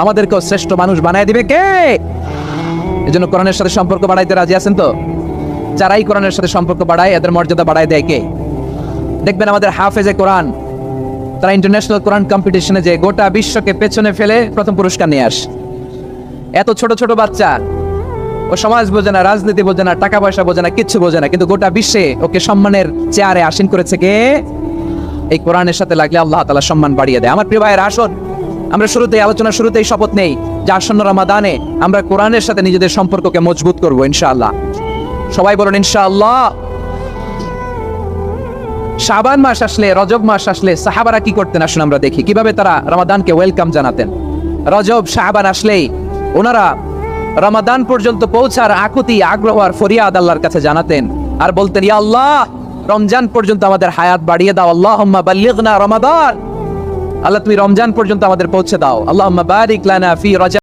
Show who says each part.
Speaker 1: আমাদেরকেও শ্রেষ্ঠ মানুষ বানায় দিবে কে? এজন্য কোরআনের সাথে সম্পর্ক বাড়াইতে রাজি আছেন তো? যারাই কোরআনের সাথে সম্পর্ক বাড়ায় এদের মর্যাদা বাড়ায় দেয় কে? দেখবেন আমাদের হাফেজে কোরআন, তারা ইন্টারন্যাশনাল কোরআন কম্পিটিশনে যে গোটা বিশ্বকে পেছনে ফেলে প্রথম পুরস্কার নিয়ে আসে। এত ছোট ছোট বাচ্চা, ও সমাজ বোঝে না, রাজনীতি বোঝে না, টাকা পয়সা বোঝে না, কিচ্ছু বোঝে না, কিন্তু গোটা বিশ্বে ওকে সম্মানের চেয়ারে আসীন করেছে কে? এই কোরআনের সাথে লাগলে আল্লাহ তাআলা সম্মান বাড়িয়ে দেয়। আমার প্রিয় ভাইয়ের, আসুন আমরা শুরুতেই আলোচনার শুরুতেই শপথ নেই যে আসন্ন রমাদানে আমরা কোরআনের সাথে নিজেদের সম্পর্ককে মজবুত করব ইনশাআল্লাহ। সবাই বলুন ইনশাআল্লাহ। শাবান মাস আসলে, রজব মাস আসলে সাহাবারা কি করতেন আসুন আমরা দেখি কিভাবে তারা রমাদানকে ওয়েলকাম জানাতেন। রজব শাবান আসলেই ওনারা রমাদান পর্যন্ত পৌঁছার আকুতি, আগ্রহ আর ফরিয়াদ আল্লাহর কাছে জানাতেন আর বলতেন, ইয়া আল্লাহ, রমজান পর্যন্ত আমাদের হায়াত বাড়িয়ে দাও, আল্লাহুম্মা বাল্লিগনা রমাদান। আল্লাহ তুমি রমজান পর্যন্ত আমাদের পৌঁছে দাও, আল্লাহুম্মা বারিক লানা ফি রজব।